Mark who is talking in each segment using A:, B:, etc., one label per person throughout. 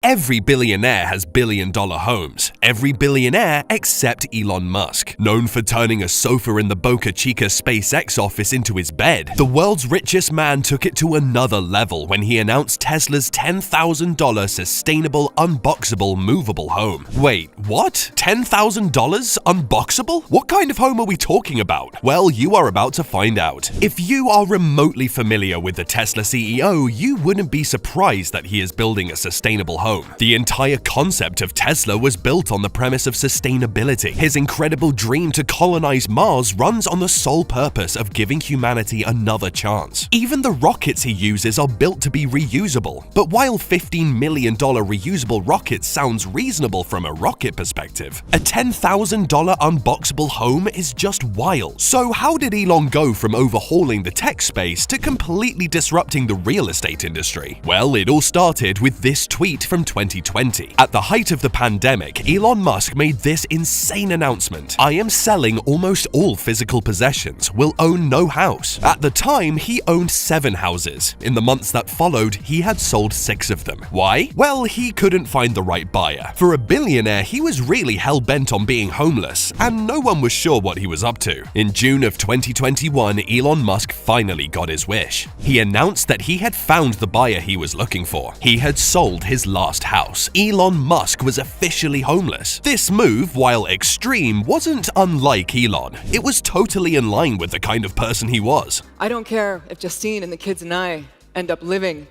A: Every billionaire has billion-dollar homes. Every billionaire except Elon Musk. Known for turning a sofa in the Boca Chica SpaceX office into his bed, the world's richest man took it to another level when he announced Tesla's $10,000 sustainable, unboxable, movable home. Wait, what? $10,000 unboxable? What kind of home are we talking about? Well, you are about to find out. If you are remotely familiar with the Tesla CEO, you wouldn't be surprised that he is building a sustainable home. The entire concept of Tesla was built on the premise of sustainability. His incredible dream to colonize Mars runs on the sole purpose of giving humanity another chance. Even the rockets he uses are built to be reusable. But while $15 million reusable rocket sounds reasonable from a rocket perspective, a $10,000 unboxable home is just wild. So how did Elon go from overhauling the tech space to completely disrupting the real estate industry? Well, it all started with this tweet from 2020. At the height of the pandemic, Elon Musk made this insane announcement: "I am selling almost all physical possessions, will own no house." At the time, he owned 7 houses. In the months that followed, he had sold 6 of them. Why? Well, he couldn't find the right buyer. For a billionaire, he was really hell-bent on being homeless, and no one was sure what he was up to. In June of 2021, Elon Musk finally got his wish. He announced that he had found the buyer he was looking for. He had sold his last house. Elon Musk was officially homeless. This move, while extreme, wasn't unlike Elon. It was totally in line with the kind of person he was.
B: I don't care if Justine and the kids and I end up living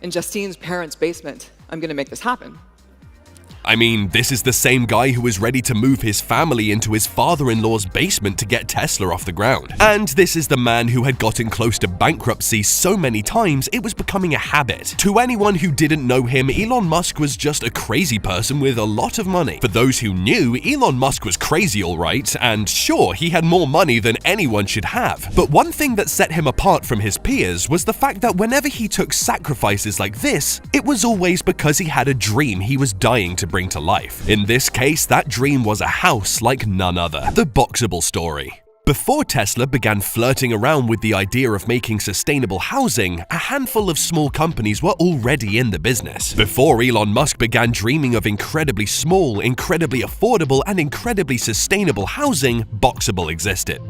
B: in Justine's parents' basement. I'm gonna make this happen.
A: I mean, this is the same guy who was ready to move his family into his father-in-law's basement to get Tesla off the ground. And this is the man who had gotten close to bankruptcy so many times it was becoming a habit. To anyone who didn't know him, Elon Musk was just a crazy person with a lot of money. For those who knew, Elon Musk was crazy alright, and sure, he had more money than anyone should have. But one thing that set him apart from his peers was the fact that whenever he took sacrifices like this, it was always because he had a dream he was dying to bring to life. In this case, that dream was a house like none other. The Boxable story. Before Tesla began flirting around with the idea of making sustainable housing, a handful of small companies were already in the business. Before Elon Musk began dreaming of incredibly small, incredibly affordable, and incredibly sustainable housing, Boxable existed.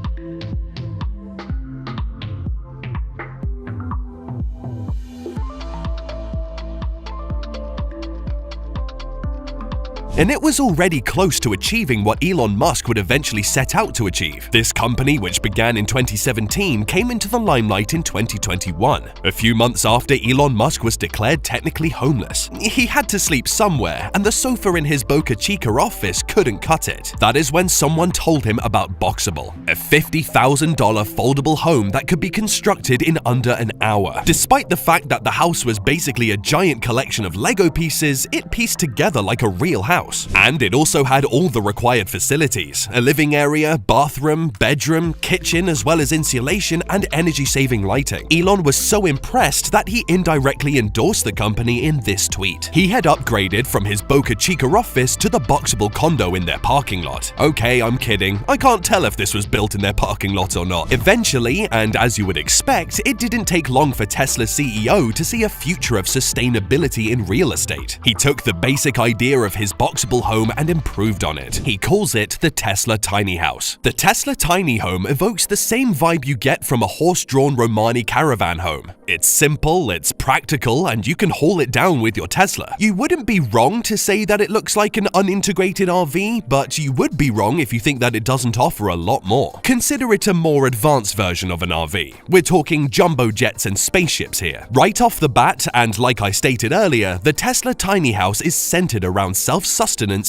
A: And it was already close to achieving what Elon Musk would eventually set out to achieve. This company, which began in 2017, came into the limelight in 2021. A few months after Elon Musk was declared technically homeless. He had to sleep somewhere, and the sofa in his Boca Chica office couldn't cut it. That is when someone told him about Boxable, a $50,000 foldable home that could be constructed in under an hour. Despite the fact that the house was basically a giant collection of Lego pieces, it pieced together like a real house. And it also had all the required facilities: a living area, bathroom, bedroom, kitchen, as well as insulation and energy-saving lighting. Elon was so impressed that he indirectly endorsed the company in this tweet. He had upgraded from his Boca Chica office to the Boxable condo in their parking lot. Okay, I'm kidding. I can't tell if this was built in their parking lot or not. Eventually, and as you would expect, it didn't take long for Tesla's CEO to see a future of sustainability in real estate. He took the basic idea of his Boxable home and improved on it. He calls it the Tesla Tiny House. The Tesla Tiny Home evokes the same vibe you get from a horse-drawn Romani caravan home. It's simple, it's practical, and you can haul it down with your Tesla. You wouldn't be wrong to say that it looks like an unintegrated RV, but you would be wrong if you think that it doesn't offer a lot more. Consider it a more advanced version of an RV. We're talking jumbo jets and spaceships here. Right off the bat, and like I stated earlier, the Tesla Tiny House is centered around self-sustenance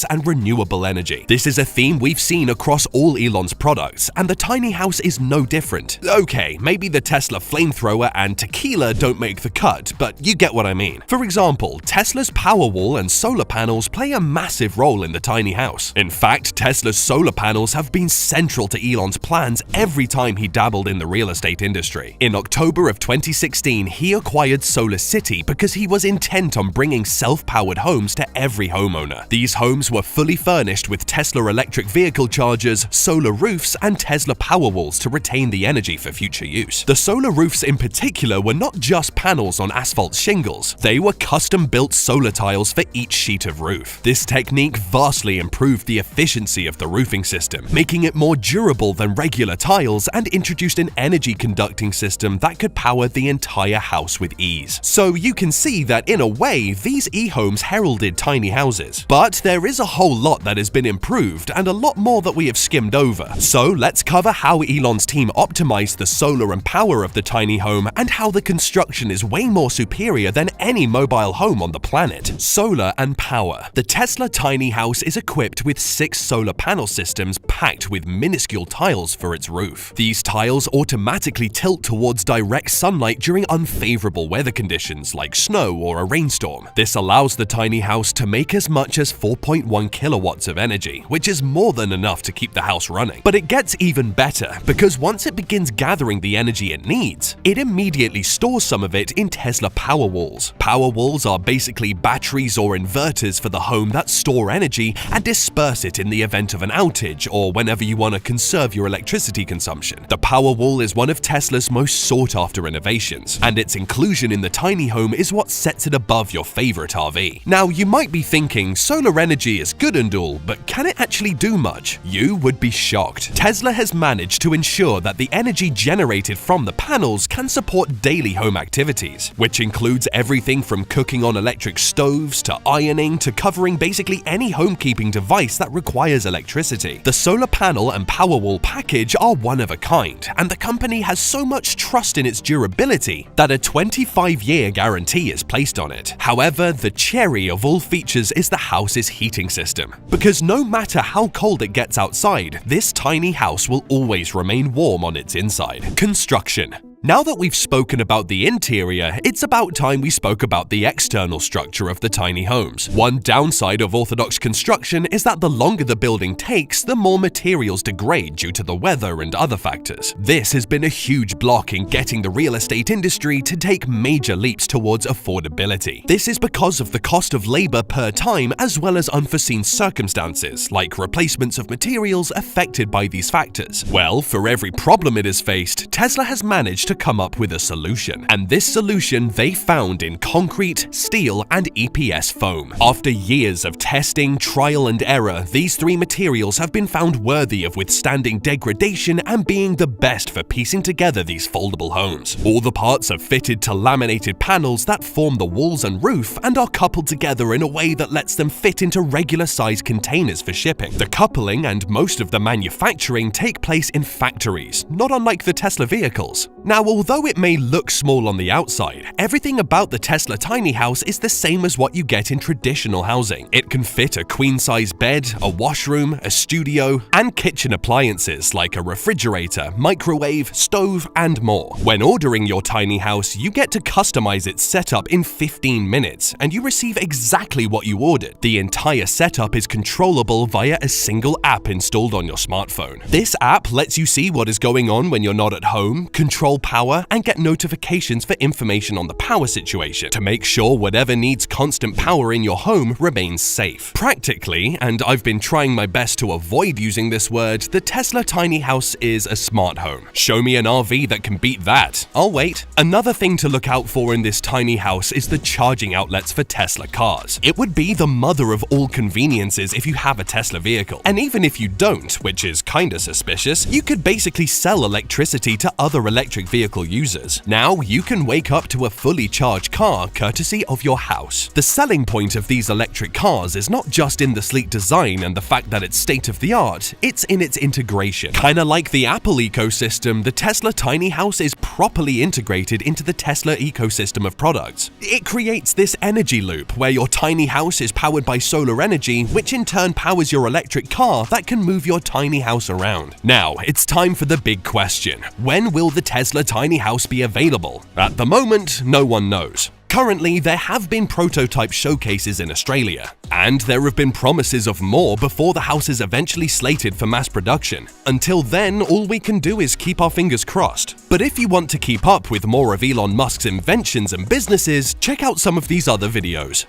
A: and renewable energy. This is a theme we've seen across all Elon's products, and the tiny house is no different. Okay, maybe the Tesla flamethrower and tequila don't make the cut, but you get what I mean. For example, Tesla's Powerwall and solar panels play a massive role in the tiny house. In fact, Tesla's solar panels have been central to Elon's plans every time he dabbled in the real estate industry. In October of 2016, he acquired SolarCity because he was intent on bringing self-powered homes to every homeowner. These These homes were fully furnished with Tesla electric vehicle chargers, solar roofs, and Tesla Powerwalls to retain the energy for future use. The solar roofs in particular were not just panels on asphalt shingles, they were custom-built solar tiles for each sheet of roof. This technique vastly improved the efficiency of the roofing system, making it more durable than regular tiles, and introduced an energy-conducting system that could power the entire house with ease. So you can see that in a way, these e-homes heralded tiny houses. But there is a whole lot that has been improved and a lot more that we have skimmed over. So let's cover how Elon's team optimized the solar and power of the tiny home and how the construction is way more superior than any mobile home on the planet. Solar and power. The Tesla tiny house is equipped with 6 solar panel systems packed with minuscule tiles for its roof. These tiles automatically tilt towards direct sunlight during unfavorable weather conditions like snow or a rainstorm. This allows the tiny house to make as much as 4.1 kilowatts of energy, which is more than enough to keep the house running. But it gets even better, because once it begins gathering the energy it needs, it immediately stores some of it in Tesla Powerwalls. Powerwalls are basically batteries or inverters for the home that store energy and disperse it in the event of an outage or whenever you want to conserve your electricity consumption. The Powerwall is one of Tesla's most sought-after innovations, and its inclusion in the tiny home is what sets it above your favorite RV. Now, you might be thinking, solar energy is good and all, but can it actually do much? You would be shocked. Tesla has managed to ensure that the energy generated from the panels can support daily home activities, which includes everything from cooking on electric stoves to ironing to covering basically any homekeeping device that requires electricity. The solar panel and Powerwall package are one of a kind, and the company has so much trust in its durability that a 25-year guarantee is placed on it. However, the cherry of all features is the house's heating system, because no matter how cold it gets outside, this tiny house will always remain warm on its inside. Construction. Now that we've spoken about the interior, it's about time we spoke about the external structure of the tiny homes. One downside of orthodox construction is that the longer the building takes, the more materials degrade due to the weather and other factors. This has been a huge block in getting the real estate industry to take major leaps towards affordability. This is because of the cost of labor per time as well as unforeseen circumstances, like replacements of materials affected by these factors. Well, for every problem it has faced, Tesla has managed to come up with a solution. And this solution they found in concrete, steel, and EPS foam. After years of testing, trial, and error, these 3 materials have been found worthy of withstanding degradation and being the best for piecing together these foldable homes. All the parts are fitted to laminated panels that form the walls and roof and are coupled together in a way that lets them fit into regular-sized containers for shipping. The coupling and most of the manufacturing take place in factories, not unlike the Tesla vehicles. Now, although it may look small on the outside, everything about the Tesla tiny house is the same as what you get in traditional housing. It can fit a queen-size bed, a washroom, a studio, and kitchen appliances like a refrigerator, microwave, stove, and more. When ordering your tiny house, you get to customize its setup in 15 minutes, and you receive exactly what you ordered. The entire setup is controllable via a single app installed on your smartphone. This app lets you see what is going on when you're not at home, control power, and get notifications for information on the power situation to make sure whatever needs constant power in your home remains safe. Practically, and I've been trying my best to avoid using this word, the Tesla tiny house is a smart home. Show me an RV that can beat that. I'll wait. Another thing to look out for in this tiny house is the charging outlets for Tesla cars. It would be the mother of all conveniences if you have a Tesla vehicle. And even if you don't, which is kinda suspicious, you could basically sell electricity to other electric vehicle users. Now you can wake up to a fully charged car courtesy of your house. The selling point of these electric cars is not just in the sleek design and the fact that it's state-of-the-art, it's in its integration. Kinda like the Apple ecosystem, the Tesla tiny house is properly integrated into the Tesla ecosystem of products. It creates this energy loop where your tiny house is powered by solar energy, which in turn powers your electric car that can move your tiny house around. Now, it's time for the big question. When will the Tesla tiny house be available? At the moment, no one knows. Currently, there have been prototype showcases in Australia, and there have been promises of more before the house is eventually slated for mass production. Until then, all we can do is keep our fingers crossed. But if you want to keep up with more of Elon Musk's inventions and businesses, check out some of these other videos.